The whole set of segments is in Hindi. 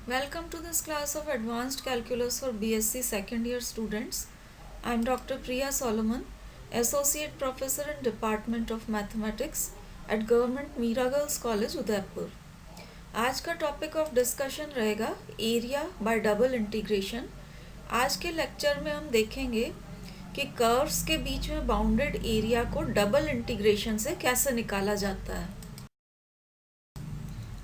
Welcome to this class of Advanced Calculus for BSc second year students. I am Dr. Priya Solomon, Associate Professor in Department of Mathematics at Government Mira Girls College, Udaipur. आज का टॉपिक ऑफ डिस्कशन रहेगा एरिया बाय डबल इंटीग्रेशन। आज के लेक्चर में हम देखेंगे कि कर्व्स के बीच में बाउंडेड एरिया को डबल इंटीग्रेशन से कैसे निकाला जाता है।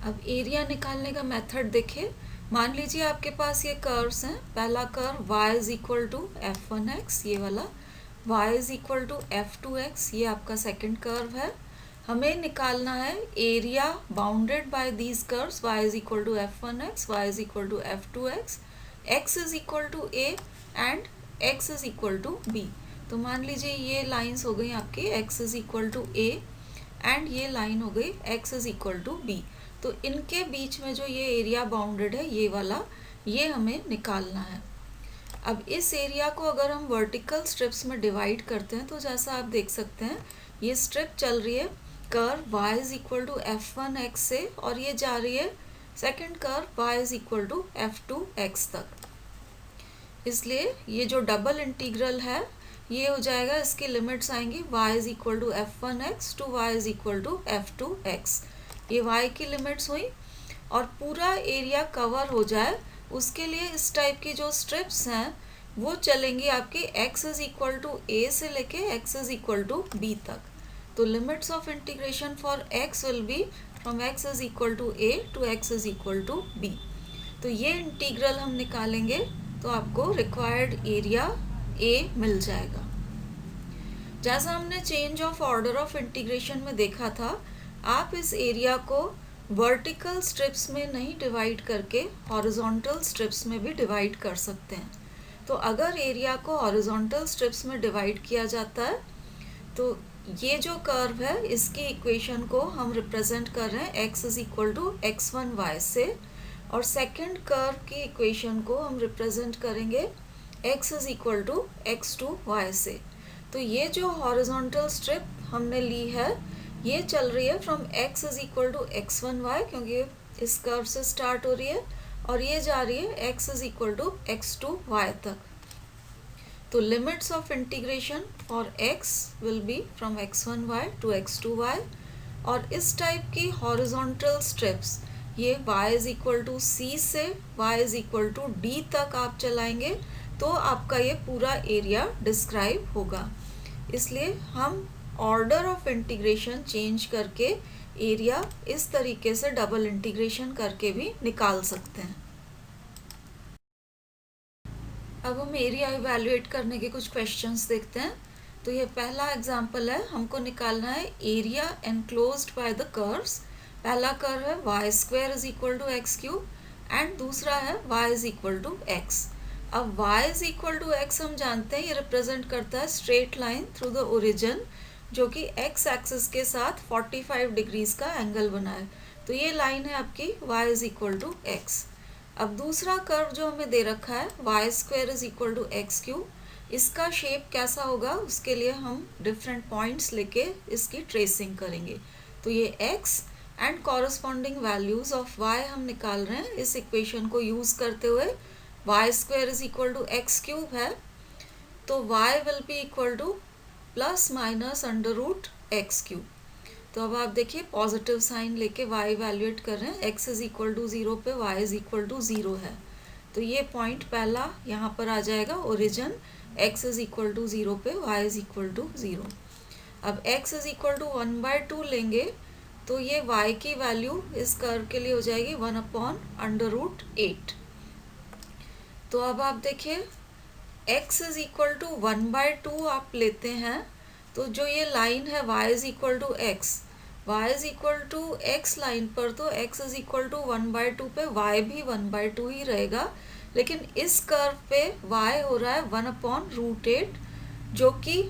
अब एरिया निकालने का मेथड देखिए। मान लीजिए आपके पास ये कर्व्स हैं। पहला curve y is equal to f1x, ये वाला y is equal to f2x, ये आपका सेकंड कर्व है। हमें निकालना है area bounded by these curves y is equal to f1x, y is equal to f2x, x is equal to a and x is equal to b। तो मान लीजिए ये लाइंस हो गई आपकी x is equal to a and ये लाइन हो गई x is equal to b। तो इनके बीच में जो ये एरिया बाउंडेड है ये वाला, ये हमें निकालना है। अब इस एरिया को अगर हम वर्टिकल स्ट्रिप्स में डिवाइड करते हैं तो जैसा आप देख सकते हैं ये स्ट्रिप चल रही है curve y is equal to f1x से, और ये जा रही है second curve y is equal to f2x तक। इसलिए ये जो डबल इंटीग्रल है ये हो जाएगा, इसकी लिमिट्स आएंगी y is equal to f1x to y is equal to f2x। ये y की लिमिट्स हुई, और पूरा एरिया कवर हो जाए उसके लिए इस टाइप की जो स्ट्रिप्स हैं वो चलेंगी आपकी x is equal to a से लेके x is equal to b तक। तो limits of integration for x will be from x is equal to a to x is equal to b। तो ये इंटीग्रल हम निकालेंगे तो आपको रिक्वायर्ड एरिया a मिल जाएगा। जैसा हमने change of order of integration में देखा था, आप इस एरिया को वर्टिकल स्ट्रिप्स में नहीं डिवाइड करके हॉरिजॉन्टल स्ट्रिप्स में भी डिवाइड कर सकते हैं। तो अगर एरिया को हॉरिजॉन्टल स्ट्रिप्स में डिवाइड किया जाता है तो ये जो कर्व है इसकी इक्वेशन को हम रिप्रेजेंट कर रहे हैं x is equal to x1y से, और सेकेंड कर्व की इक्वेशन को हम रिप्रेजेंट करेंगे x is equal to x2y से। तो ये जो हॉरिजॉन्टल स्ट्रिप हमने ली है ये चल रही है from x is equal to x1y, क्योंकि इस कर्व से स्टार्ट हो रही है, और ये जा रही है x is equal to x2y तक। तो limits of integration for x will be from x1y to x2y, और इस टाइप की हॉरिजॉन्टल स्ट्रिप्स ये y is equal to c से y is equal to d तक आप चलाएंगे तो आपका ये पूरा एरिया डिस्क्राइब होगा। इसलिए हम ऑर्डर ऑफ इंटीग्रेशन चेंज करके एरिया इस तरीके से डबल इंटीग्रेशन करके भी निकाल सकते हैं। अब हम एरिया इवैल्यूएट करने के कुछ क्वेश्चंस देखते हैं। तो ये पहला एग्जांपल है, हमको निकालना है area enclosed by the curves. पहला कर्व है y square is equal to x cube and दूसरा है y is equal to x. अब y is equal to x हम जानते हैं ये रिप्रेजेंट करता है straight line through the origin जो कि x एक्सिस के साथ 45 डिग्रीज का एंगल बनाए। तो ये लाइन है आपकी y is equal to x. अब दूसरा कर्व जो हमें दे रखा है y square is equal to x cube, इसका शेप कैसा होगा उसके लिए हम डिफरेंट पॉइंट्स लेके इसकी ट्रेसिंग करेंगे। तो ये x and corresponding values of y हम निकाल रहे हैं इस इक्वेशन को यूज करते हुए। Y square is equal to x cube है तो y will be equal to plus minus under root x cube. तो अब आप देखिए पॉजिटिव साइन लेके y इवैल्यूएट कर रहे हैं, x इज इक्वल टू 0 पे y इज इक्वल टू 0 है। तो ये पॉइंट पहला यहाँ पर आ जाएगा origin, x is equal to 0 पे y इज इक्वल टू 0। अब x इज इक्वल टू 1/2 लेंगे तो ये y की वैल्यू इस कर्व के लिए हो जाएगी 1/√8। तो अब आप देखिए x इज इक्वल टू 1/2 आप लेते हैं तो जो ये लाइन है y is equal to x, y is equal to x line पर तो x इज इक्वल टू 1/2 पे y भी 1/2 ही रहेगा, लेकिन इस कर्व पे y हो रहा है 1/√8 जो कि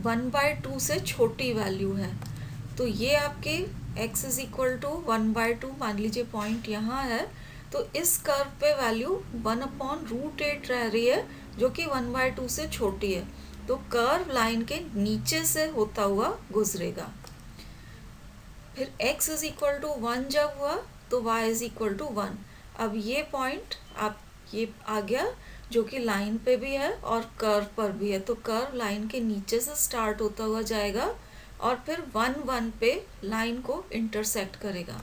1/2 से छोटी वैल्यू है। तो ये आपके x इज इक्वल टू 1/2 मान लीजिए पॉइंट यहाँ है, तो इस कर्व पे वैल्यू 1/√8 रह रही है जो कि 1/2 से छोटी है। तो कर्व लाइन के नीचे से होता हुआ गुजरेगा। फिर x इज इक्वल टू 1 जब हुआ तो y इज इक्वल टू 1। अब ये पॉइंट आप ये आ गया जो कि लाइन पे भी है और कर्व पर भी है, तो कर्व लाइन के नीचे से स्टार्ट होता हुआ जाएगा और फिर 1 1 पे लाइन को इंटरसेक्ट करेगा।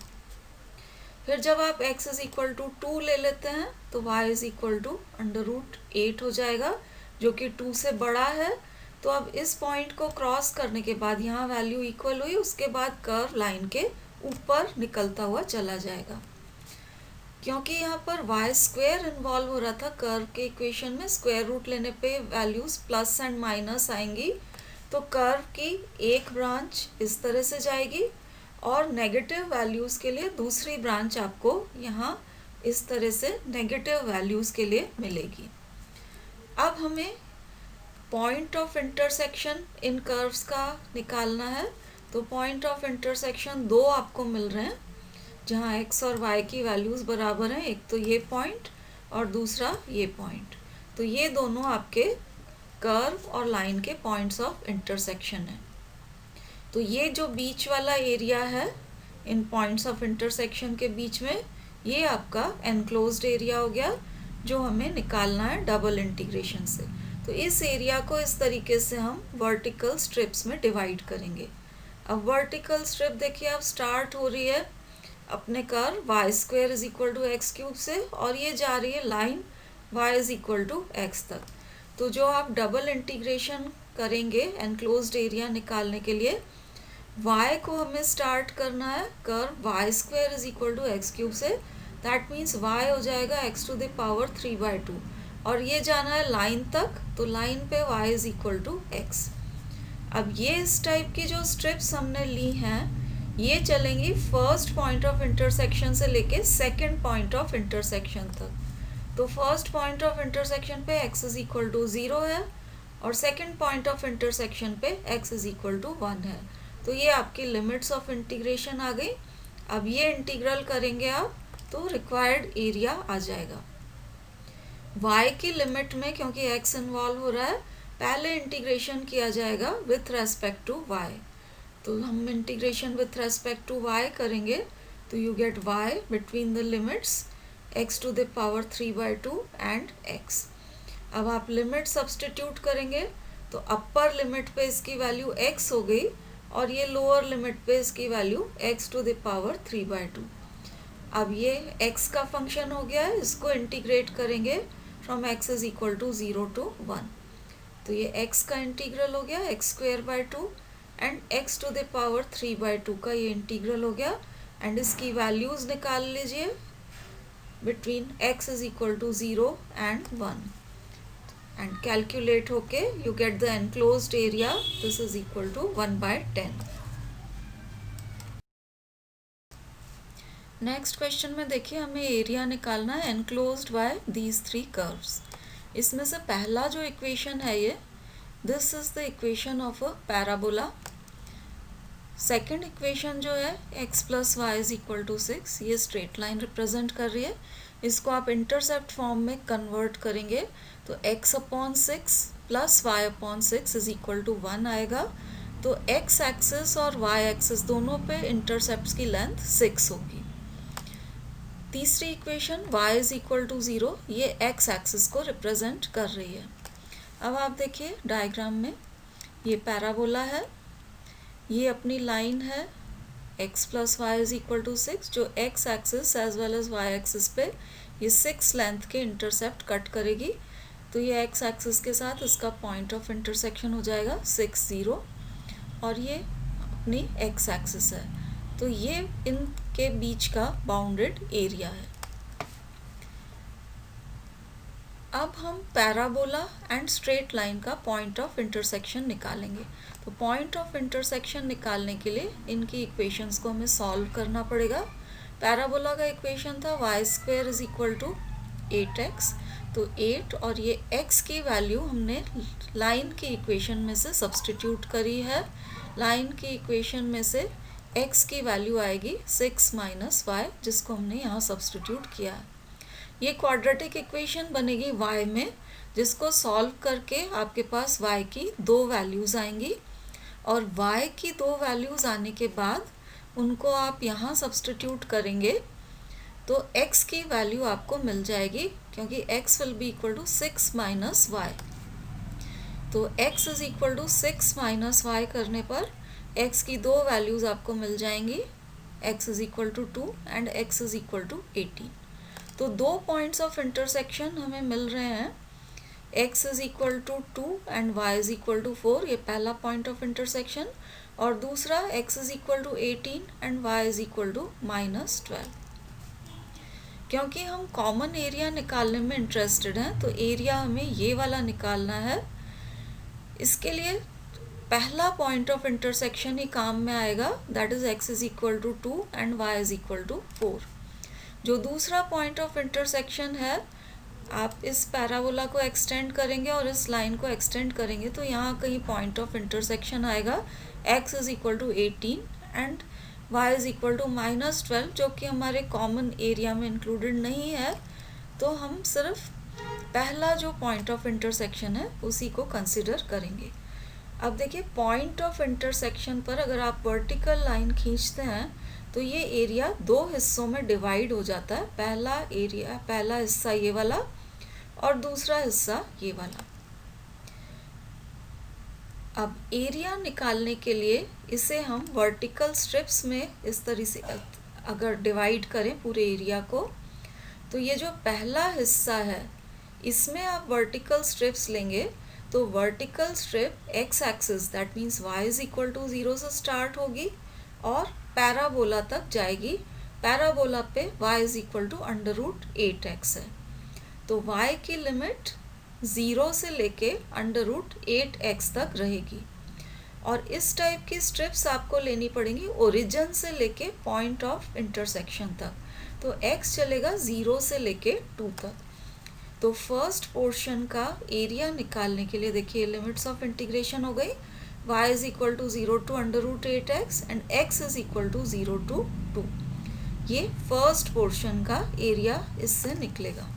फिर जब आप x इज इक्वल टू 2 ले लेते हैं तो y इज इक्वल टू √8 हो जाएगा, जो कि 2 से बड़ा है। तो अब इस पॉइंट को क्रॉस करने के बाद यहाँ वैल्यू इक्वल हुई, उसके बाद कर्व लाइन के ऊपर निकलता हुआ चला जाएगा। क्योंकि यहाँ पर वाई स्क्वायर इन्वॉल्व हो रहा था कर्व के इक्वेशन में, स्क्वायर रूट लेने पे वैल्यूज प्लस एंड माइनस आएंगी, तो कर्व की एक ब्रांच इस तरह से जाएगी और नेगेटिव वैल्यूज़ के लिए दूसरी ब्रांच आपको यहाँ इस तरह से नेगेटिव वैल्यूज़ के लिए मिलेगी। अब हमें point of intersection in curves का निकालना है। तो पॉइंट ऑफ इंटरसेक्शन दो आपको मिल रहे हैं जहाँ x और y की वैल्यूज़ बराबर हैं, एक तो ये पॉइंट और दूसरा ये पॉइंट। तो ये दोनों आपके कर्व और लाइन के पॉइंट्स ऑफ इंटरसेक्शन हैं। तो ये जो बीच वाला एरिया है इन पॉइंट्स ऑफ इंटरसेक्शन के बीच में, ये आपका एनक्लोज्ड एरिया हो गया जो हमें निकालना है डबल इंटीग्रेशन से। तो इस एरिया को इस तरीके से हम वर्टिकल स्ट्रिप्स में डिवाइड करेंगे। अब वर्टिकल स्ट्रिप देखिए अब स्टार्ट हो रही है अपने curve y square is equal to x cube से और ये जा रही है line y is equal to x तक। तो जो आप डबल इंटीग्रेशन करेंगे एनक्लोज्ड एरिया निकालने के लिए, y को हमें स्टार्ट करना है curve y square is equal to x cube से, दैट मीन्स y हो जाएगा x टू द पावर 3/2 और ये जाना है लाइन तक, तो लाइन पे y is equal to x. अब ये इस टाइप की जो स्ट्रिप्स हमने ली हैं ये चलेंगी फर्स्ट पॉइंट ऑफ इंटरसेक्शन से लेके सेकंड पॉइंट ऑफ इंटरसेक्शन तक। तो फर्स्ट पॉइंट ऑफ इंटरसेक्शन पे x इज इक्वल टू 0 है और सेकंड पॉइंट ऑफ इंटरसेक्शन पे x इज इक्वल टू 1 है। तो ये आपकी लिमिट्स ऑफ इंटीग्रेशन आ गई। अब ये इंटीग्रल करेंगे आप तो रिक्वायर्ड एरिया आ जाएगा। y की लिमिट में क्योंकि x इन्वॉल्व हो रहा है, पहले इंटीग्रेशन किया जाएगा विथ रेस्पेक्ट टू y। तो हम integration with respect to y करेंगे तो you get y between the limits x to the power 3/2 and x। अब आप लिमिट सब्सटीट्यूट करेंगे तो अपर लिमिट पे इसकी वैल्यू x हो गई और ये लोअर लिमिट पे इसकी value x to the power 3/2। अब ये x का फंक्शन हो गया है, इसको इंटीग्रेट करेंगे from x is equal to 0 to 1। तो ये x का इंटीग्रल हो गया x² and x to the power 3/2 का ये इंटीग्रल हो गया एंड इसकी वैल्यूज निकाल लीजिए between x is equal to 0 and 1 and calculate होके you get the enclosed area, this is equal to 1/10। Next question में देखिए हमें एरिया निकालना है एनक्लोज्ड बाय दीज 3 कर्व्स। इसमें से पहला जो इक्वेशन है ये, this is the equation of a parabola. Second equation जो है x plus y is equal to 6, ये स्ट्रेट लाइन रिप्रेजेंट कर रही है। इसको आप इंटरसेप्ट फॉर्म में कन्वर्ट करेंगे तो x/6 plus y/6 is equal to 1 आएगा। तो x एक्सिस और y एक्सिस दोनों पे इंटरसेप्ट्स की लेंथ 6 होगी। तीसरी equation y is equal to 0, ये x एक्सिस को रिप्रेजेंट कर रही है। अब आप देखिए डायग्राम में ये पैराबोला है, ये अपनी लाइन है x plus y is equal to 6 जो x axis as well as y axis पे ये 6 लेंथ के इंटरसेप्ट कट करेगी। तो ये x एक्सिस के साथ इसका पॉइंट ऑफ इंटरसेक्शन हो जाएगा 6 0 और ये अपनी x एक्सिस है। तो ये इनके बीच का बाउंडेड एरिया है। अब हम पैराबोला एंड स्ट्रेट लाइन का पॉइंट ऑफ इंटरसेक्शन निकालेंगे। तो पॉइंट ऑफ इंटरसेक्शन निकालने के लिए इनकी इक्वेशंस को हमें सॉल्व करना पड़ेगा। पैराबोला का इक्वेशन था y² is equal to 8x, तो 8 और ये x की वैल्यू हमने लाइन की इक्वेशन में से सब्सटीट्यूट करी है। लाइन की इक्वेशन में से x की वैल्यू आएगी 6 माइनस y, जिसको हमने यहाँ सब्सटीट्यूट किया है। ये क्वाड्रेटिक इक्वेशन बनेगी y में, जिसको सॉल्व करके आपके पास y की 2 वैल्यूज़ आएंगी और y की 2 वैल्यूज़ आने के बाद उनको आप यहाँ सब्सटीट्यूट करेंगे तो x की वैल्यू आपको मिल जाएगी, क्योंकि x will be equal to 6 minus y. तो x is equal to 6 minus y करने पर x की दो वैल्यूज़ आपको मिल जाएंगी, x is equal to 2 and x is equal to 18। तो दो पॉइंट्स ऑफ इंटरसेक्शन हमें मिल रहे हैं, x is equal to 2 and y is equal to 4, ये पहला पॉइंट ऑफ इंटरसेक्शन, और दूसरा x is equal to 18 and y is equal to -12। क्योंकि हम कॉमन एरिया निकालने में इंटरेस्टेड हैं, तो एरिया हमें ये वाला निकालना है। इसके लिए पहला पॉइंट ऑफ इंटरसेक्शन ही काम में आएगा, that is x is equal to 2 and y is equal to 4। जो दूसरा पॉइंट ऑफ इंटरसेक्शन है, आप इस पैराबोला को एक्सटेंड करेंगे और इस लाइन को एक्सटेंड करेंगे, तो यहाँ कहीं पॉइंट ऑफ इंटरसेक्शन आएगा x is equal to 18 and y is equal to -12, जो कि हमारे कॉमन एरिया में इंक्लूडेड नहीं है। तो हम सिर्फ पहला जो पॉइंट ऑफ इंटरसेक्शन है उसी को कंसिडर करेंगे। अब देखिए, पॉइंट ऑफ इंटरसेक्शन पर अगर आप वर्टिकल लाइन खींचते हैं तो ये एरिया दो हिस्सों में डिवाइड हो जाता है। पहला हिस्सा ये वाला और दूसरा हिस्सा ये वाला। अब एरिया निकालने के लिए इसे हम वर्टिकल स्ट्रिप्स में इस तरह से अगर डिवाइड करें पूरे एरिया को, तो ये जो पहला हिस्सा है इसमें आप वर्टिकल स्ट्रिप्स लेंगे, तो vertical strip x axis that means y is equal to 0 से स्टार्ट होगी और पैराबोला तक जाएगी। पैराबोला पे y is equal to √8x है, तो y की लिमिट 0 से लेके √8x तक रहेगी। और इस टाइप की स्ट्रिप्स आपको लेनी पड़ेंगी ओरिजिन से लेके पॉइंट ऑफ इंटरसेक्शन तक। तो x चलेगा 0 से लेके 2 तक। तो फर्स्ट पोर्शन का एरिया निकालने के लिए देखिए, लिमिट्स ऑफ इंटीग्रेशन हो गई, y is equal to 0 to √8x and x is equal to 0 to 2। ये फर्स्ट पोर्शन का एरिया इससे निकलेगा।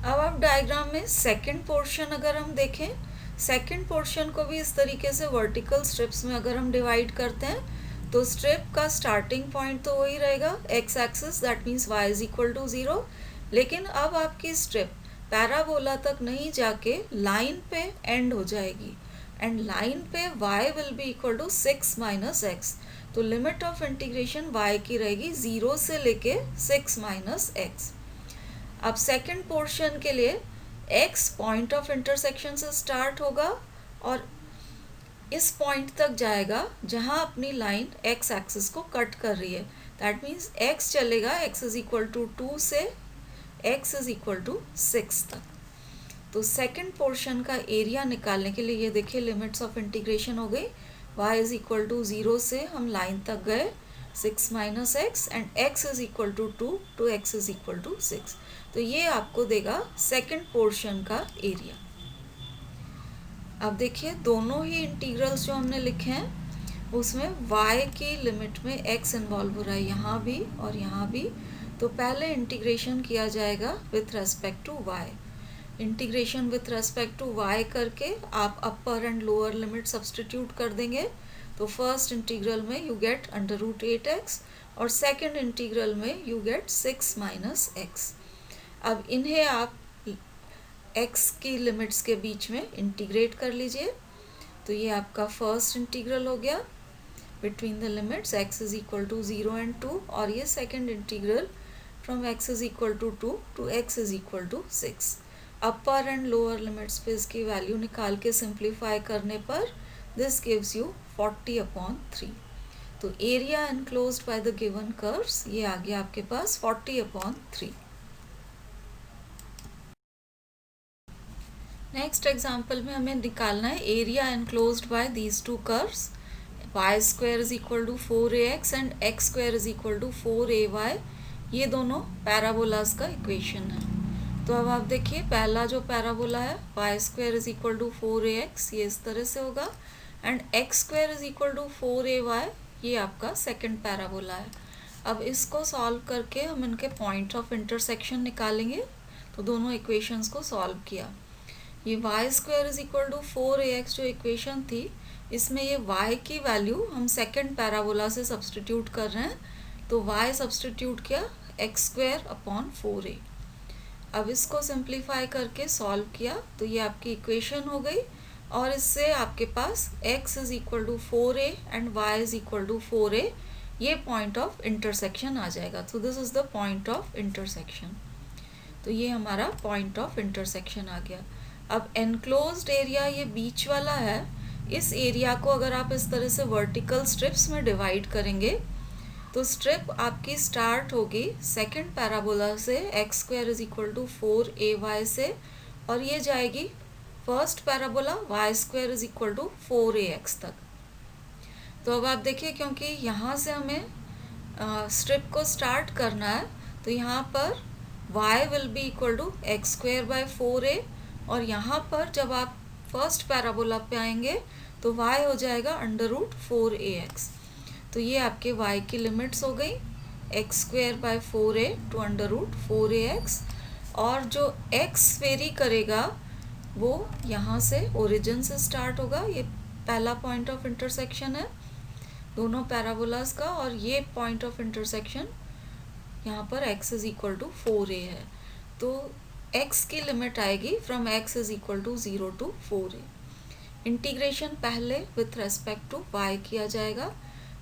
अब आप डायग्राम में सेकंड पोर्शन अगर हम देखें, सेकंड पोर्शन को भी इस तरीके से वर्टिकल स्ट्रिप्स में अगर हम डिवाइड करते हैं, तो स्ट्रिप का स्टार्टिंग पॉइंट तो वही रहेगा x axis that means y is equal to 0, लेकिन अब आपकी स्ट्रिप पैराबोला तक नहीं जाके लाइन पे एंड हो जाएगी एंड लाइन पे y will be equal to 6 minus x। तो लिमिट ऑफ इंटीग्रेशन y की रहेगी 0 से लेके 6 माइनस x। अब सेकंड पोर्शन के लिए x पॉइंट ऑफ इंटरसेक्शन से स्टार्ट होगा और इस पॉइंट तक जाएगा जहां अपनी लाइन x एक्सिस को कट कर रही है। दैट मीन्स x चलेगा x इज इक्वल टू 2 से x इज इक्वल टू 6 तक। तो सेकंड पोर्शन का एरिया निकालने के लिए ये देखिए, लिमिट्स ऑफ इंटीग्रेशन हो गई, y इज इक्वल टू 0 से हम लाइन तक गए 6 minus x and x is equal to 2 to x is equal to 6। तो ये आपको देगा सेकंड पोर्शन का एरिया। अब देखिए, दोनों ही इंटीग्रल्स जो हमने लिखे हैं उसमें y की लिमिट में x इन्वॉल्व हो रहा है, यहाँ भी और यहाँ भी। तो पहले इंटीग्रेशन किया जाएगा with respect to y। Integration with respect to y करके आप upper and lower limit substitute कर देंगे। तो फर्स्ट इंटीग्रल में यू गेट √8x और सेकंड इंटीग्रल में यू गेट 6 माइनस x। अब इन्हें आप x की लिमिट्स के बीच में इंटीग्रेट कर लीजिए। तो ये आपका फर्स्ट इंटीग्रल हो गया between the limits x is equal to 0 and 2, और ये second integral from x is equal to 2 to x is equal to 6। Upper and lower limits पे इसकी वैल्यू निकाल के सिंप्लीफाई करने पर दिस गिव्स यू 40/3। तो area enclosed by the given curves ये आ गया आपके पास 40/3। नेक्स्ट एग्जाम्पल में हमें निकालना है area enclosed by these two curves, y square is equal to 4ax and x square is equal to 4ay। ये दोनों पैराबोलास का इक्वेशन है। तो अब आप देखिए, पहला जो पैराबोला है y square is equal to 4ax, ये इस तरह से होगा, and x square is equal to 4ay, ये आपका सेकंड पैराबोला है। अब इसको सॉल्व करके हम इनके पॉइंट ऑफ इंटरसेक्शन निकालेंगे। तो दोनों इक्वेशंस को सॉल्व किया, ये y square is equal to 4ax जो इक्वेशन थी, इसमें ये y की वैल्यू हम सेकंड पैराबोला से सब्सटीट्यूट कर रहे हैं। तो y सब्सटीट्यूट किया, एक्स स्क्वायर अपॉन 4a। अब इसको सिंप्लीफाई करके सॉल्व किया तो ये आपकी इक्वेशन हो गई, और इससे आपके पास x is equal to 4a and y is equal to 4a, ये पॉइंट ऑफ इंटरसेक्शन आ जाएगा। So this is the point of intersection. तो ये हमारा पॉइंट ऑफ इंटरसेक्शन आ गया। अब एनक्लोज्ड एरिया ये बीच वाला है, इस एरिया को अगर आप इस तरह से वर्टिकल स्ट्रिप्स में डिवाइड करेंगे तो स्ट्रिप आपकी स्टार्ट होगी सेकंड पैराबोला से x square is equal to 4ay से, और ये जाएगी first parabola y square is equal to 4ax तक। तो अब आप देखिए, क्योंकि यहाँ से हमें स्ट्रिप को स्टार्ट करना है, तो यहाँ पर y will be equal to x square by 4a, और यहाँ पर जब आप फर्स्ट पैराबोला पे आएंगे तो y हो जाएगा अंडर रूट 4ax। तो ये आपके y की लिमिट्स हो गई, x square by 4a to under root 4ax, और जो x वेरी करेगा वो यहाँ से ओरिजिन से स्टार्ट होगा। ये पहला पॉइंट ऑफ इंटरसेक्शन है दोनों पैराबोलास का, और ये पॉइंट ऑफ इंटरसेक्शन यहाँ पर x is equal to 4a है। तो x की लिमिट आएगी from x is equal to 0 to 4a। Integration पहले विथ रेस्पेक्ट टू y किया जाएगा,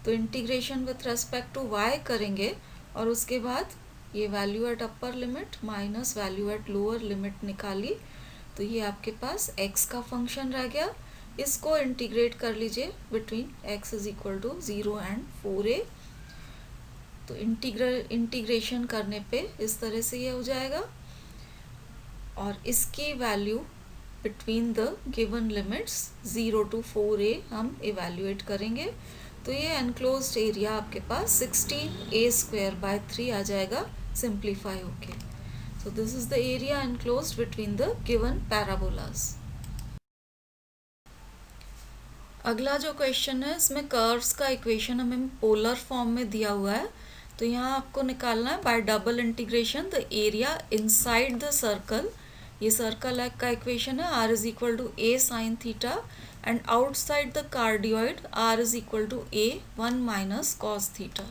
तो integration with respect to y करेंगे और उसके बाद ये value at upper limit minus value at lower limit निकाली, तो ये आपके पास x का फंक्शन रह गया। इसको इंटीग्रेट कर लीजिए between x is equal to 0 and 4a। तो इंटीग्रेशन करने पे इस तरह से ये हो जाएगा, और इसकी value between the given limits 0 to 4a हम इवेल्युएट करेंगे। तो ये एनक्लोज्ड एरिया आपके पास 16a स्क्वायर बाय 3 आ जाएगा सिंप्लीफाई होके। सो this is the area enclosed between the given parabolas. अगला जो क्वेश्चन है, इसमें कर्व्स का इक्वेशन हमें पोलर फॉर्म में दिया हुआ है। तो यहाँ आपको निकालना है by double integration the area inside the circle. ये सर्कल का इक्वेशन है, r is equal to a sine theta and outside the cardioid r is equal to a 1 minus cos theta.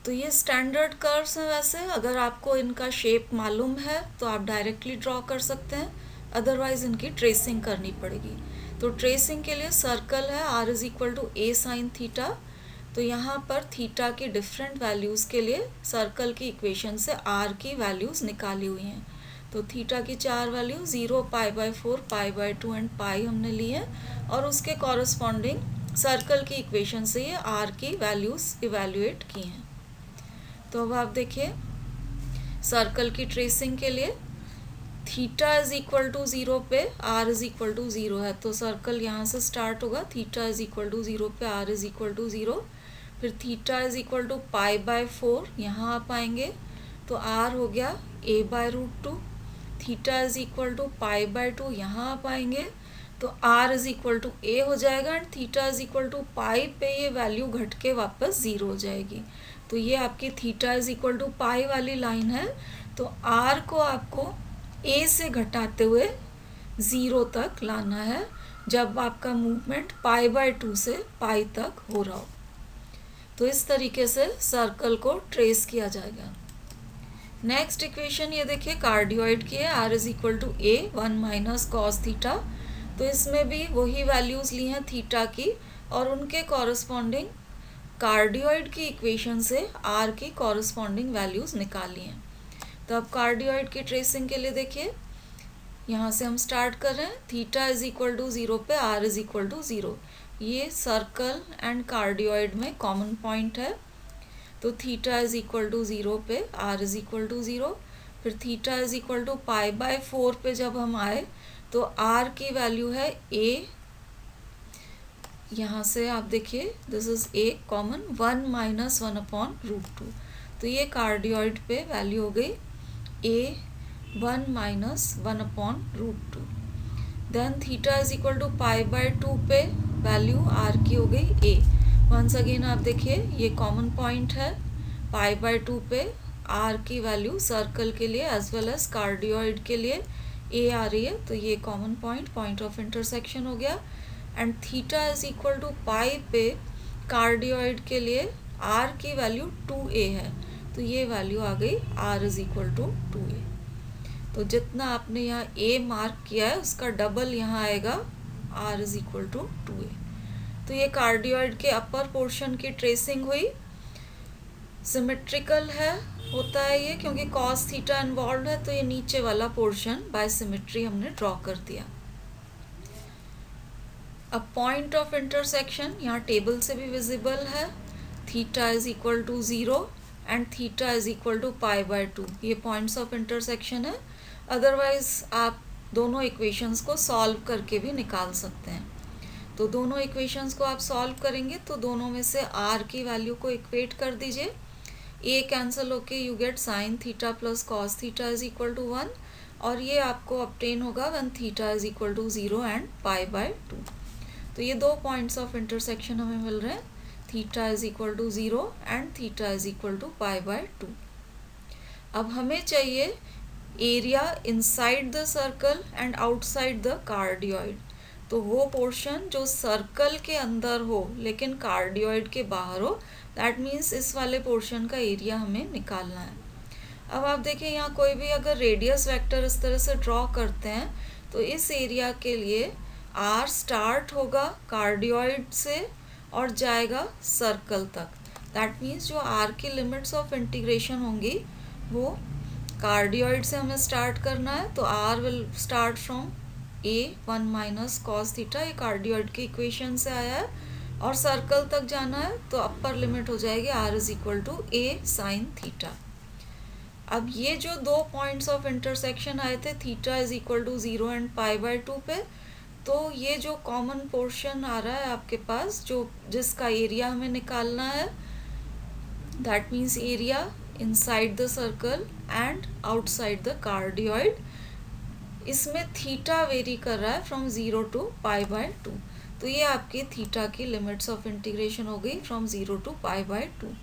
तो ये स्टैंडर्ड कर्व्स हैं। वैसे अगर आपको इनका शेप मालूम है तो आप डायरेक्टली ड्रॉ कर सकते हैं, अदरवाइज इनकी ट्रेसिंग करनी पड़ेगी। तो ट्रेसिंग के लिए सर्कल है r is equal to a sine theta, तो यहाँ पर थीटा की डिफरेंट वैल्यूज़ के लिए सर्कल की इक्वेशन से r की वैल्यूज़ निकाली हुई हैं। तो थीटा की 4 वैल्यू 0, π/4, π/2 एंड पाई हमने ली है, और उसके कॉरस्पॉन्डिंग सर्कल की इक्वेशन से ये r की वैल्यूज़ इवेल्युएट की हैं। तो अब आप देखिए, सर्कल की ट्रेसिंग के लिए थीटा इज इक्वल टू 0 पे r इज इक्वल टू 0 है, तो सर्कल यहाँ से स्टार्ट होगा, थीटा इज इक्वल टू 0 पे r इज इक्वल टू 0, फिर थीटा इज इक्वल टू π/4, यहाँ आप आएंगे तो r हो गया a/√2, theta is equal to π/2, यहाँ आप आएंगे तो r is equal to a हो जाएगा, and theta is equal to pi पे ये वैल्यू घट के वापस 0 हो जाएगी। तो ये आपकी theta is equal to pi वाली लाइन है, तो r को आपको a से घटाते हुए 0 तक लाना है जब आपका मूवमेंट π/2 से पाई तक हो रहा हो। तो इस तरीके से सर्कल को ट्रेस किया जाएगा। नेक्स्ट इक्वेशन ये देखिए कार्डियोइड की है, r is equal to a 1 minus cos theta. तो इसमें भी वही वैल्यूज़ ली हैं थीटा की, और उनके कॉरस्पॉन्डिंग कार्डियोइड की इक्वेशन से r की कॉरस्पॉन्डिंग वैल्यूज़ निकाली हैं। तो अब कार्डियोइड की ट्रेसिंग के लिए देखिए, यहाँ से हम स्टार्ट कर रहे हैं, थीटा इज इक्वल टू 0 पे r इज इक्वल टू 0, ये सर्कल एंड कार्डियोइड में कॉमन पॉइंट है। तो थीटा इज इक्वल टू 0 पे r इज इक्वल टू 0, फिर थीटा इज इक्वल टू π/4 पे जब हम आए तो r की वैल्यू है a, यहाँ से आप देखिए this is a common 1 minus 1/√2, तो ये कार्डियोइड पे वैल्यू हो गई a 1 minus 1/√2। Then theta is equal to π/2 पे वैल्यू r की हो गई a। वंस अगेन आप देखिए ये कॉमन पॉइंट है, π/2 पे r की वैल्यू सर्कल के लिए एज वेल एज कार्डियोइड के लिए a आ रही है, तो ये कॉमन पॉइंट ऑफ इंटरसेक्शन हो गया। And theta is equal to pi पे कार्डियोइड के लिए r की वैल्यू 2a है, तो ये वैल्यू आ गई r is equal to 2a। तो जितना आपने यहाँ a मार्क किया है उसका डबल यहाँ आएगा, r is equal to 2a। तो ये कार्डियोइड के अपर पोर्शन की ट्रेसिंग हुई। सिमेट्रिकल है होता है ये, क्योंकि कॉस थीटा इन्वॉल्व है, तो ये नीचे वाला पोर्शन बाय सिमेट्री हमने ड्रॉ कर दिया। अब पॉइंट ऑफ इंटरसेक्शन यहाँ टेबल से भी विजिबल है, theta is equal to 0 and theta is equal to π/2। ये पॉइंट्स ऑफ इंटरसेक्शन है। अदरवाइज आप दोनों इक्वेशंस को सॉल्व करके भी निकाल सकते हैं। तो दोनों इक्वेशंस को आप सॉल्व करेंगे तो दोनों में से r की वैल्यू को इक्वेट कर दीजिए। a कैंसिल होके you get sine theta plus cos theta is equal to 1, और ये आपको ऑब्टेन होगा when theta is equal to 0 and π/2। तो ये दो पॉइंट्स ऑफ इंटरसेक्शन हमें मिल रहे हैं, theta is equal to 0 and theta is equal to π/2। अब हमें चाहिए area inside the circle and outside the cardioid. तो वो पोर्शन जो सर्कल के अंदर हो लेकिन कार्डियोइड के बाहर हो, दैट मीन्स इस वाले पोर्शन का एरिया हमें निकालना है। अब आप देखिए यहाँ कोई भी अगर रेडियस वेक्टर इस तरह से ड्रॉ करते हैं तो इस एरिया के लिए r स्टार्ट होगा कार्डियोइड से और जाएगा सर्कल तक। दैट मीन्स जो r की लिमिट्स ऑफ इंटीग्रेशन होंगी वो कार्डियोइड से हमें स्टार्ट करना है, तो r will start from a 1 minus cos theta, ये कार्डियोइड की इक्वेशन से आया है, और सर्कल तक जाना है तो अपर लिमिट हो जाएगी r is equal to a sine theta. अब ये जो दो पॉइंट्स ऑफ इंटरसेक्शन आए थे theta is equal to 0 and π/2 पे, तो ये जो कॉमन पोर्शन आ रहा है आपके पास जो जिसका एरिया हमें निकालना है, that means area inside the circle and outside the cardioid, इसमें थीटा वेरी कर रहा है फ्रॉम 0 टू π/2। तो ये आपकी थीटा की लिमिट्स ऑफ इंटीग्रेशन हो गई फ्रॉम 0 टू π/2।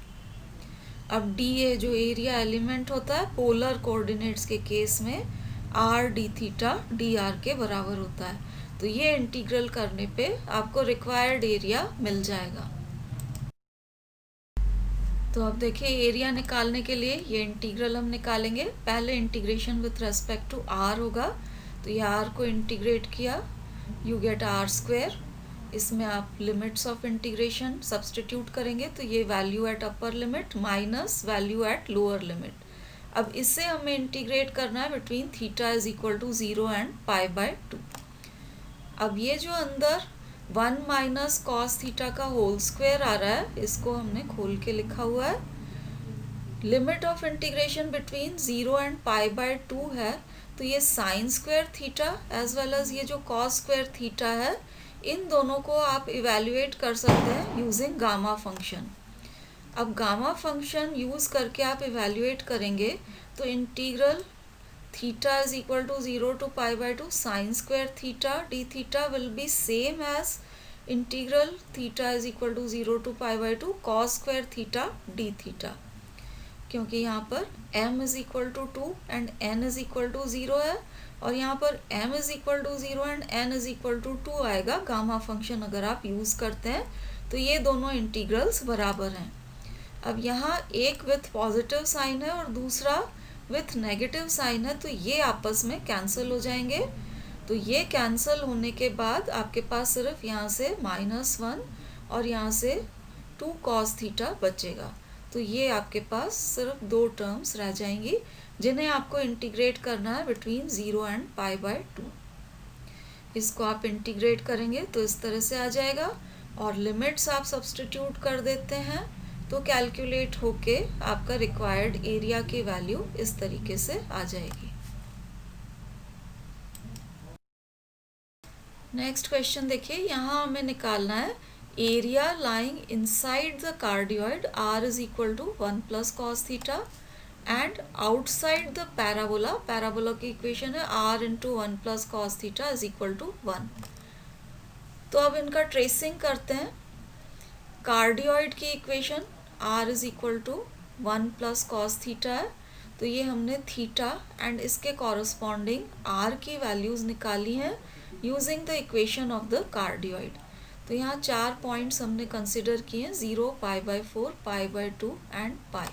अब dA जो एरिया एलिमेंट होता है पोलर कोऑर्डिनेट्स के केस में r d थीटा dr के बराबर होता है। तो ये इंटीग्रल करने पे आपको रिक्वायर्ड एरिया मिल जाएगा। तो अब देखिए एरिया निकालने के लिए ये इंटीग्रल हम निकालेंगे। पहले integration with respect to r होगा, तो ये r को इंटीग्रेट किया, यू गेट r²। इसमें आप लिमिट्स ऑफ इंटीग्रेशन सब्सटीट्यूट करेंगे तो ये value at upper limit minus value at lower limit. अब इससे हमें इंटीग्रेट करना है between theta is equal to 0 and π/2। अब ये जो अंदर 1 माइनस कॉस थीटा का होल स्क्वायर आ रहा है, इसको हमने खोल के लिखा हुआ है। Limit of integration between 0 and π/2 है, तो ये sine square theta as well as ये जो कॉस स्क्वायर थीटा है, इन दोनों को आप इवेल्युएट कर सकते हैं यूजिंग गामा फंक्शन। अब गामा फंक्शन यूज़ करके आप इवेल्युएट करेंगे तो integral theta is equal to 0 to π/2 sine square theta d theta will be same as integral theta is equal to 0 to π/2 cos square theta d theta, क्योंकि यहाँ पर m is equal to 2 and n is equal to 0 है, और यहाँ पर m is equal to 0 and n is equal to 2 आएगा गामा फंक्शन अगर आप यूज़ करते हैं। तो ये दोनों इंटीग्रल्स बराबर हैं। अब यहाँ एक विथ पॉजिटिव साइन है और दूसरा विथ नेगेटिव साइन है, तो ये आपस में कैंसिल हो जाएंगे। तो ये कैंसिल होने के बाद आपके पास सिर्फ यहाँ से -1 और यहाँ से 2 cos थीटा बचेगा। तो ये आपके पास सिर्फ दो टर्म्स रह जाएंगी जिन्हें आपको इंटीग्रेट करना है बिटवीन 0 एंड π/2। इसको आप इंटीग्रेट करेंगे तो इस तरह से आ जाएगा, और लिमिट्स आप सब्सटीट्यूट कर देते हैं तो कैलकुलेट होके आपका रिक्वायर्ड एरिया की वैल्यू इस तरीके से आ जाएगी। नेक्स्ट क्वेश्चन देखिए, यहाँ हमें निकालना है area lying inside the cardioid r is equal to 1 plus cos theta and outside the parabola, parabola की इक्वेशन है r into 1 plus cos theta is equal to 1। तो अब इनका ट्रेसिंग करते हैं। कार्डियोइड की equation r is equal to 1 plus cos theta है, तो ये हमने थीटा एंड इसके कॉरस्पॉन्डिंग r की वैल्यूज़ निकाली हैं using the equation of the cardioid. तो यहाँ 4 पॉइंट्स हमने कंसिडर किए हैं, 0, π/4, π/2 एंड π।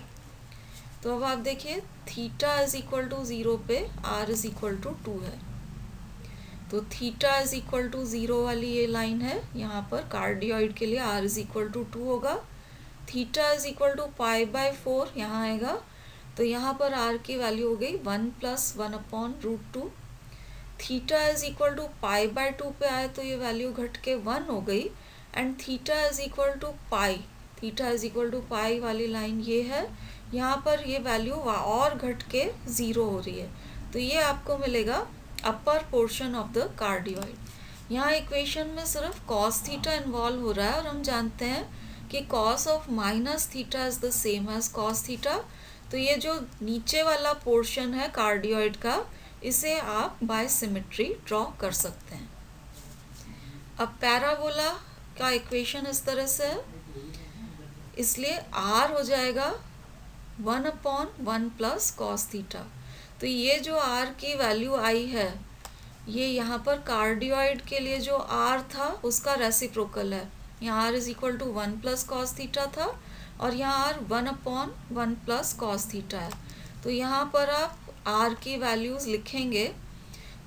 तो अब आप देखिए थीटा इज इक्वल टू 0 पे आर इज इक्वल टू 2 है, तो थीटा इज इक्वल टू 0 वाली ये लाइन है, यहाँ पर कार्डियोइड के लिए आर इज इक्वल टू 2 होगा। Theta is equal to pi by 4 यहाँ आएगा, तो यहाँ पर आर की वैल्यू हो गई 1 + 1/√2। Theta is equal to pi by 2 पे आए तो ये वैल्यू घट के 1 हो गई, and theta is equal to pi, theta is equal to pi वाली लाइन ये है, यहाँ पर ये वैल्यू और घट के 0 हो रही है, तो ये आपको मिलेगा upper portion of the cardioid. यहाँ इक्वेशन में सिर्फ कॉस थीटा इन्वॉल्व हो रहा है, और हम जानते हैं कि cos of minus theta is the same as cos theta, तो ये जो नीचे वाला पोर्शन है कार्डियोइड का, इसे आप बाय सिमेट्री ड्रॉ कर सकते हैं। अब पैराबोला का इक्वेशन इस तरह से है, इसलिए r हो जाएगा 1/1 + cos थीटा। तो ये जो r की वैल्यू आई है, ये यहाँ पर कार्डियोइड के लिए जो r था उसका रेसिप्रोकल है, यहाँ r is equal to 1 + cos theta था, और यहाँ r 1/1 + cos थीटा है। तो यहाँ पर आप r की वैल्यूज़ लिखेंगे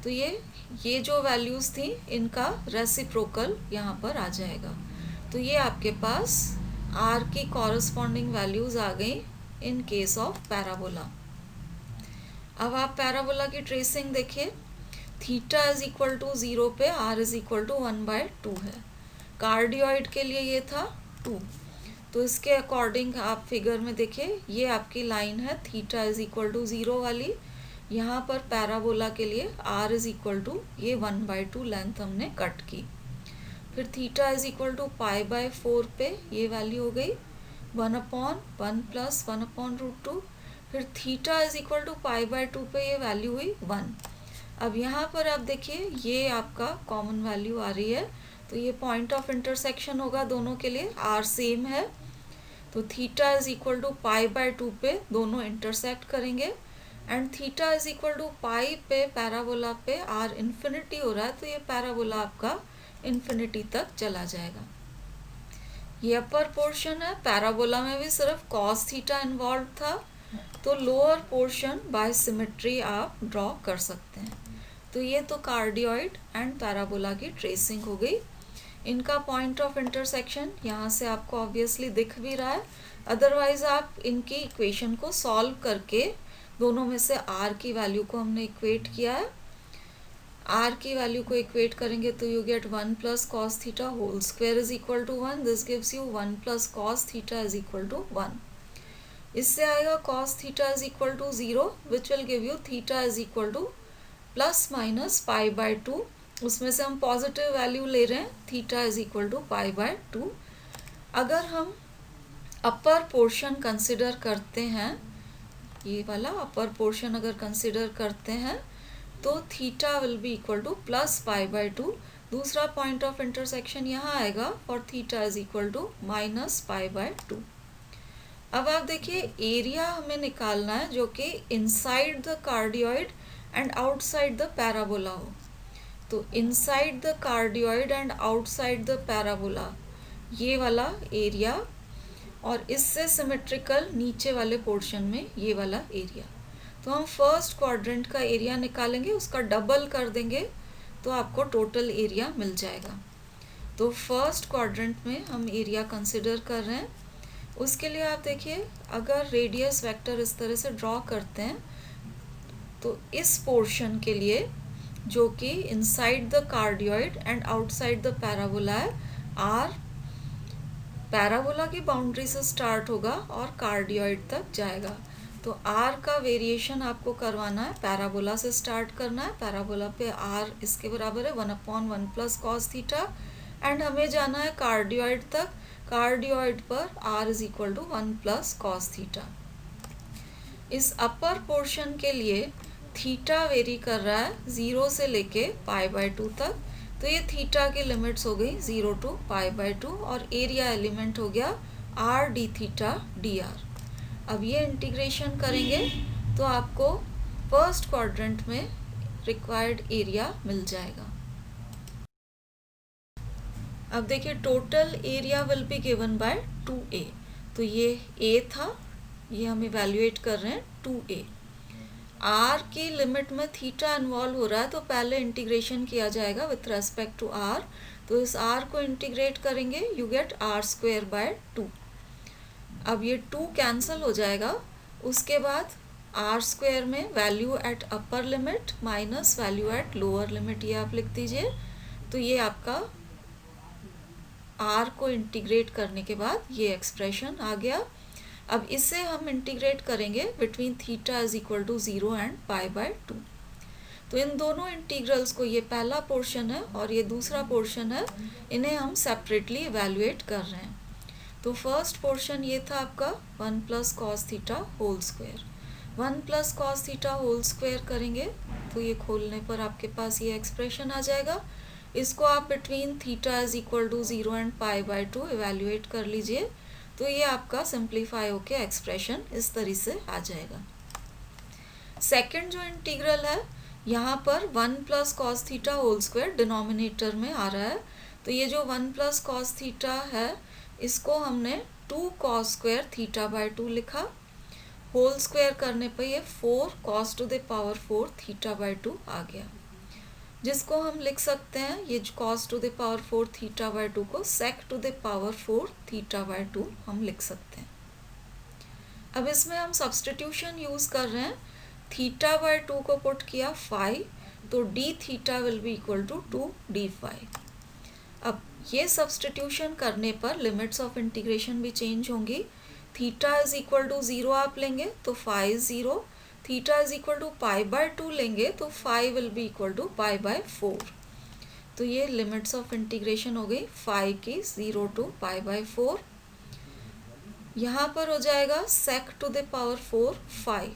तो ये जो वैल्यूज़ थी इनका रेसिप्रोकल यहाँ पर आ जाएगा, तो ये आपके पास r की कॉरस्पॉन्डिंग वैल्यूज़ आ गई इन केस ऑफ पैराबोला। अब आप पैराबोला की ट्रेसिंग देखिए, थीटा इज इक्वल टू 0 पे r इज इक्वल टू 1/2 है, कार्डियोइड के लिए ये था 2, तो इसके अकॉर्डिंग आप फिगर में देखिए ये आपकी लाइन है थीटा इज इक्वल टू 0 वाली, यहाँ पर पैराबोला के लिए r इज इक्वल टू ये 1/2 लेंथ हमने कट की, फिर theta is equal to pi by 4 पे ये वैल्यू हो गई 1/1 + 1/√2, फिर theta is equal to pi by 2 पे ये वैल्यू हुई 1। अब यहाँ पर आप देखिए ये आपका कॉमन वैल्यू आ रही है, तो ये पॉइंट ऑफ इंटरसेक्शन होगा दोनों के लिए, r सेम है, तो theta is equal to pi by 2 पे दोनों इंटरसेक्ट करेंगे, and theta is equal to pi पे पैराबोला पे r इन्फिनिटी हो रहा है, तो ये पैराबोला आपका इन्फिनिटी तक चला जाएगा। ये अपर पोर्शन है, पैराबोला में भी सिर्फ cos थीटा इन्वॉल्व था, तो लोअर पोर्शन बाय सिमेट्री आप ड्रॉ कर सकते हैं। तो ये तो कार्डियोइड एंड पैराबोला की ट्रेसिंग हो गई। इनका पॉइंट ऑफ इंटरसेक्शन यहाँ से आपको ऑब्वियसली दिख भी रहा है, अदरवाइज आप इनकी इक्वेशन को सॉल्व करके दोनों में से r की वैल्यू को हमने इक्वेट किया है, r की वैल्यू को इक्वेट करेंगे तो you get 1 + cos theta whole square is equal to 1, this gives you 1 + cos theta is equal to 1। इससे आएगा cos theta is equal to 0 which will give you theta is equal to ± pi by 2, उसमें से हम पॉजिटिव वैल्यू ले रहे हैं, theta is equal to pi by 2। अगर हम अपर पोर्शन कंसिडर करते हैं, ये वाला अपर पोर्शन अगर कंसिडर करते हैं तो theta will be equal to +pi by 2, दूसरा पॉइंट ऑफ इंटरसेक्शन यहाँ आएगा और theta is equal to -pi by 2। अब आप देखिए एरिया हमें निकालना है जो कि inside the cardioid and outside the parabola हो, तो inside the cardioid and outside the parabola ये वाला एरिया, और इससे सिमेट्रिकल नीचे वाले पोर्शन में ये वाला एरिया, तो हम फर्स्ट क्वाड्रेंट का एरिया निकालेंगे, उसका डबल कर देंगे तो आपको टोटल एरिया मिल जाएगा। तो फर्स्ट क्वाड्रेंट में हम एरिया कंसिडर कर रहे हैं, उसके लिए आप देखिए अगर रेडियस वेक्टर इस तरह से ड्रॉ करते हैं तो इस पोर्शन के लिए जो कि inside the cardioid and outside the parabola है, आर पैराबोला की बाउंड्री से स्टार्ट होगा और कार्डियोइड तक जाएगा, तो r का वेरिएशन आपको करवाना है, पैराबोला से स्टार्ट करना है, पैराबोला पे r इसके बराबर है 1/1 + cos थीटा, एंड हमें जाना है कार्डियोइड तक, कार्डियोइड पर r is equal to 1 + cos theta. इस अपर पोर्शन के लिए थीटा वेरी कर रहा है 0 से लेके पाई बाय 2 तक, तो ये थीटा की लिमिट्स हो गई 0 to पाई बाय 2, और एरिया एलिमेंट हो गया r d थीटा dr। अब ये इंटीग्रेशन करेंगे तो आपको फर्स्ट क्वाड्रेंट में रिक्वायर्ड एरिया मिल जाएगा। अब देखिए total area will be given by 2a, तो ये a था, ये हम इवेल्युएट कर रहे हैं 2a। आर की लिमिट में थीटा इन्वॉल्व हो रहा है तो पहले इंटीग्रेशन किया जाएगा विथ रेस्पेक्ट टू आर। तो इस आर को इंटीग्रेट करेंगे, you get r square by 2। अब ये 2 कैंसिल हो जाएगा। उसके बाद आर स्क्वायर में value at upper limit minus value at lower limit, ये आप लिख दीजिए। तो ये आपका आर को इंटीग्रेट करने के बाद ये एक्सप्रेशन आ गया। अब इसे हम इंटीग्रेट करेंगे between theta is equal to 0 and pi by 2। तो इन दोनों इंटीग्रल्स को, ये पहला पोर्शन है और ये दूसरा पोर्शन है, इन्हें हम सेपरेटली इवेल्युएट कर रहे हैं। तो फर्स्ट पोर्शन ये था आपका 1 plus cos theta whole square. 1 plus cos theta whole square करेंगे तो ये खोलने पर आपके पास ये एक्सप्रेशन आ जाएगा। इसको आप between theta is equal to 0 and pi by 2 evaluate कर लीजिए। तो ये आपका सिंप्लीफाई होके एक्सप्रेशन इस तरह से आ जाएगा। सेकंड जो इंटीग्रल है, यहाँ पर 1 plus cos theta whole square denominator में आ रहा है। तो ये जो 1 प्लस कॉस थीटा है इसको हमने 2 कॉस स्क्वायर थीटा बाय 2 लिखा। होल स्क्वायर करने पर ये 4 cos to the power 4 theta by 2 आ गया, जिसको हम लिख सकते हैं, ये cos to the power 4 theta by 2 को sec to the power 4 theta by 2 हम लिख सकते हैं। अब इसमें हम सब्सटीट्यूशन यूज कर रहे हैं। थीटा बाय 2 को पुट किया 5, तो d theta will be equal to 2 d phi. अब ये सब्सटीट्यूशन करने पर लिमिट्स ऑफ इंटीग्रेशन भी चेंज होंगी। थीटा इज इक्वल टू 0 आप लेंगे तो phi 0, theta is equal to pi by 2 लेंगे तो phi will be equal to pi by 4। तो ये लिमिट्स ऑफ इंटीग्रेशन हो गई फाई की 0 टू पाई बाय 4। यहाँ पर हो जाएगा सेक टू द पावर 4 फाई।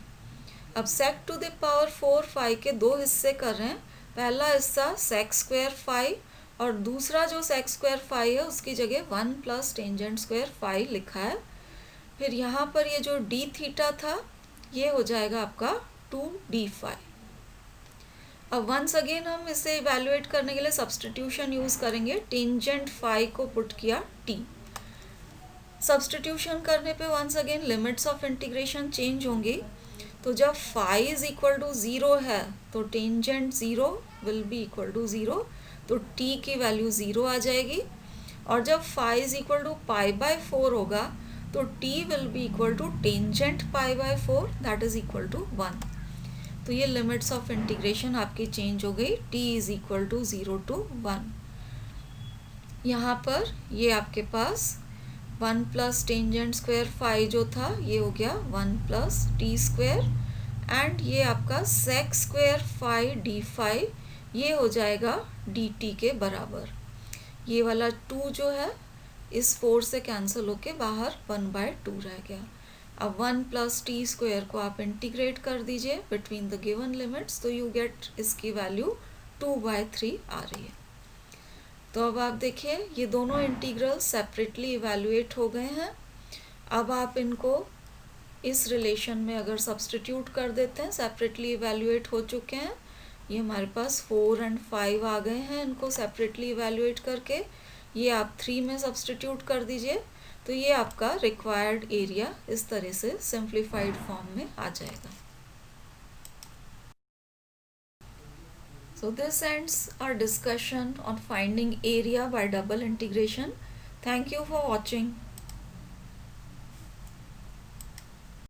अब सेक टू द पावर 4 फाई के दो हिस्से कर रहे हैं। पहला हिस्सा सेक स्क्वायर फाई और दूसरा जो सेक स्क्वायर फाई है उसकी जगह 1 प्लस टेंजेंट स्क्वायर फाई लिखा है। फिर यहाँ पर ये जो डी थीटा था ये हो जाएगा आपका 2 डी फाई। अब वंस अगेन हम इसे इवेल्युएट करने के लिए सब्सटीट्यूशन यूज करेंगे। टेंजेंट फाई को पुट किया टी। सब्सटीट्यूशन करने पे once again limits of integration change होंगी। तो जब फाई इज इक्वल टू 0 है तो tangent 0 will be equal to 0, तो टी की वैल्यू 0 आ जाएगी। और जब phi is equal to pi by 4 होगा तो t will be equal to tangent pi by 4 that is equal to 1। तो ये लिमिट्स ऑफ इंटीग्रेशन आपकी चेंज हो गई, t is equal to 0 to 1। यहाँ पर ये आपके पास 1 प्लस टेंजेंट स्क्वायर फाई जो था ये हो गया 1 प्लस टी स्क्वायर, एंड ये आपका sec square phi d phi ये हो जाएगा डी टी के बराबर। ये वाला 2 जो है इस 4 से कैंसिल होके बाहर 1/2 रह गया। अब 1 प्लस टी स्क्वायर को आप इंटीग्रेट कर दीजिए बिटवीन द गिवन लिमिट्स, तो यू गेट इसकी वैल्यू 2/3 आ रही है। तो अब आप देखिए ये दोनों इंटीग्रल सेपरेटली इवेल्युएट हो गए हैं। अब आप इनको इस रिलेशन में अगर सब्सटीट्यूट कर देते हैं, सेपरेटली इवेल्युएट हो चुके हैं, ये हमारे पास 4 और 5 आ गए हैं। इनको सेपरेटली इवेल्युएट करके ये आप 3 में सब्सटीट्यूट कर दीजिए, तो ये आपका रिक्वायर्ड एरिया इस तरह से सिंप्लीफाइड फॉर्म में आ जाएगा। So this ends our discussion on finding area by double integration. Thank you for watching.